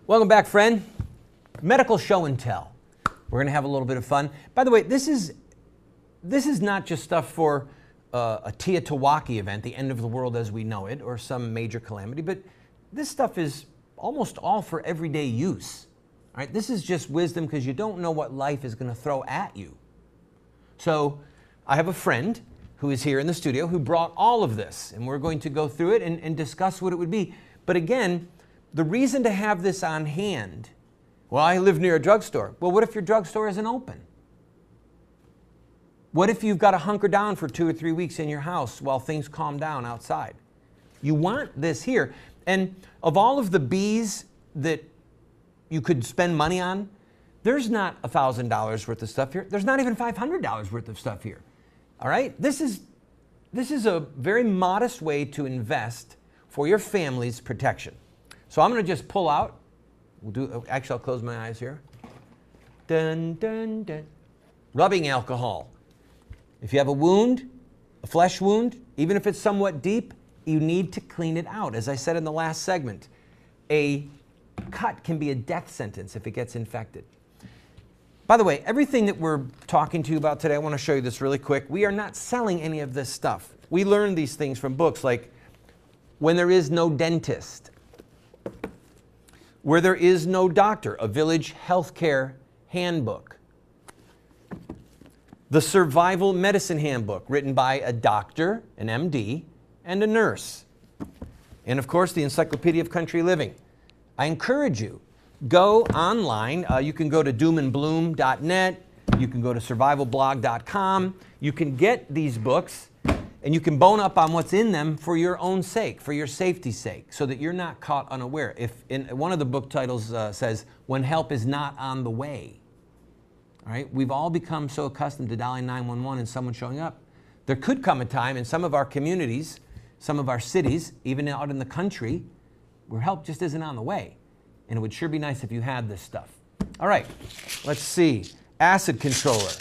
Welcome back, friend. Medical show and tell. We're going to have a little bit of fun. By the way, this is not just stuff for a Teotihuacan event, the end of the world as we know it, or some major calamity, but this stuff is almost all for everyday use. All right? This is just wisdom because you don't know what life is going to throw at you. So I have a friend who is here in the studio who brought all of this, and we're going to go through it and discuss what it would be. But again, the reason to have this on hand, well, I live near a drugstore. Well, what if your drugstore isn't open? What if you've got to hunker down for 2 or 3 weeks in your house while things calm down outside? You want this here. And of all of the B's that you could spend money on, there's not $1,000 worth of stuff here. There's not even $500 worth of stuff here. All right? This is a very modest way to invest for your family's protection. So I'm going to just pull out. Actually, I'll close my eyes here. Dun, dun, dun. Rubbing alcohol. If you have a wound, a flesh wound, even if it's somewhat deep, you need to clean it out. As I said in the last segment, a cut can be a death sentence if it gets infected. By the way, everything that we're talking to you about today, I want to show you this really quick. We are not selling any of this stuff. We learn these things from books like When There Is No Dentist, Where There Is No Doctor, a village healthcare handbook. The Survival Medicine Handbook, written by a doctor, an MD, and a nurse. And of course, the Encyclopedia of Country Living. I encourage you, go online. You can go to doomandbloom.net. You can go to survivalblog.com. You can get these books, and you can bone up on what's in them for your own sake, for your safety's sake, so that you're not caught unaware. If in one of the book titles says, When Help Is Not on the Way. All right? We've all become so accustomed to dialing 911 and someone showing up. There could come a time in some of our communities, some of our cities, even out in the country, where help just isn't on the way. And it would sure be nice if you had this stuff. All right, let's see. Acid controller.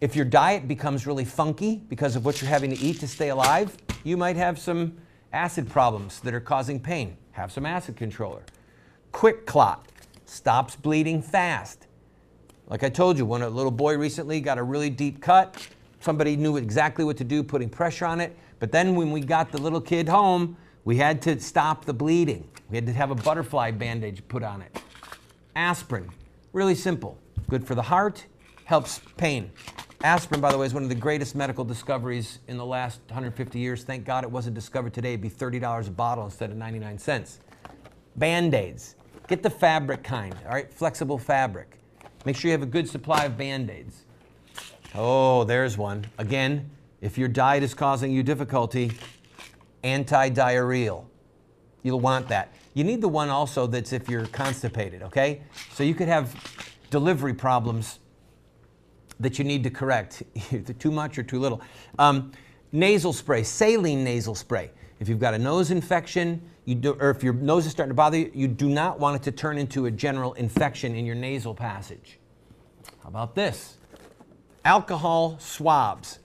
If your diet becomes really funky because of what you're having to eat to stay alive, you might have some acid problems that are causing pain. Have some acid controller. Quick clot. Stops bleeding fast. Like I told you, when a little boy recently got a really deep cut, somebody knew exactly what to do, putting pressure on it. But then when we got the little kid home, we had to stop the bleeding. We had to have a butterfly bandage put on it. Aspirin, really simple. Good for the heart, helps pain. Aspirin, by the way, is one of the greatest medical discoveries in the last 150 years. Thank God it wasn't discovered today. It'd be $30 a bottle instead of 99 cents. Band-Aids. Get the fabric kind, all right? Flexible fabric. Make sure you have a good supply of Band-Aids. Oh, there's one. Again, if your diet is causing you difficulty, anti-diarrheal. You'll want that. You need the one also that's if you're constipated, okay? So you could have delivery problems that you need to correct, either too much or too little. Nasal spray, saline nasal spray. If you've got a nose infection, or if your nose is starting to bother you, you do not want it to turn into a general infection in your nasal passage. How about this? Alcohol swabs.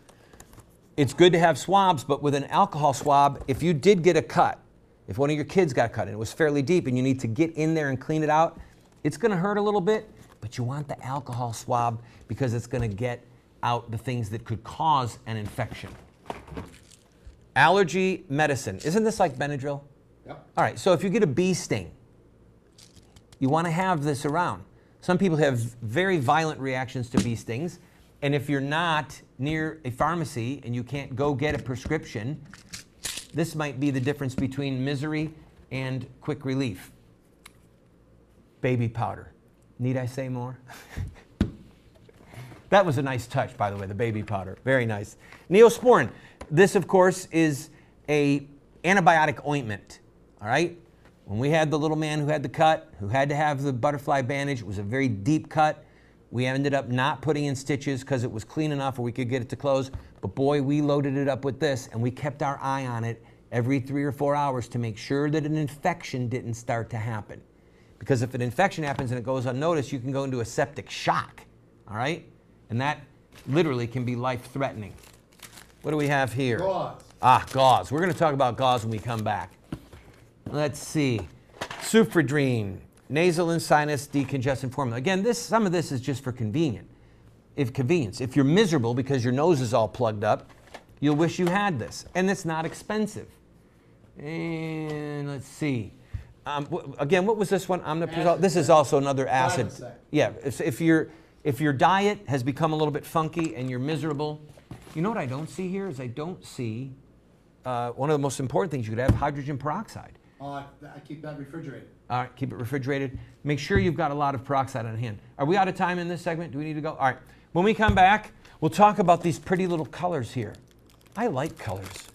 It's good to have swabs, but with an alcohol swab, if you did get a cut, if one of your kids got cut and it was fairly deep and you need to get in there and clean it out, it's going to hurt a little bit, but you want the alcohol swab because it's going to get out the things that could cause an infection. Allergy medicine. Isn't this like Benadryl? Yep. All right, so if you get a bee sting, you want to have this around. Some people have very violent reactions to bee stings, and if you're not near a pharmacy and you can't go get a prescription, this might be the difference between misery and quick relief. Baby powder. Need I say more? That was a nice touch, by the way, the baby powder. Very nice. Neosporin. This, of course, is a antibiotic ointment. All right? When we had the little man who had the cut, who had to have the butterfly bandage, it was a very deep cut. We ended up not putting in stitches because it was clean enough where we could get it to close. But boy, we loaded it up with this, and we kept our eye on it every 3 or 4 hours to make sure that an infection didn't start to happen. Because if an infection happens and it goes unnoticed, you can go into a septic shock. All right? And that literally can be life-threatening. What do we have here? Gauze. Gauze. We're going to talk about gauze when we come back. Let's see. Sufridrine. nasal and sinus decongestant formula. Again, some of this is just for convenience. If you're miserable because your nose is all plugged up, you'll wish you had this. And it's not expensive. And let's see. Again, what was this one? Omeprazole. This is also another acid. Yeah, if your diet has become a little bit funky and you're miserable, you know what I don't see here is I don't see one of the most important things you could have, hydrogen peroxide. I keep that refrigerated. All right, keep it refrigerated. Make sure you've got a lot of peroxide on hand. Are we out of time in this segment? Do we need to go? All right. When we come back, we'll talk about these pretty little colors here. I like colors.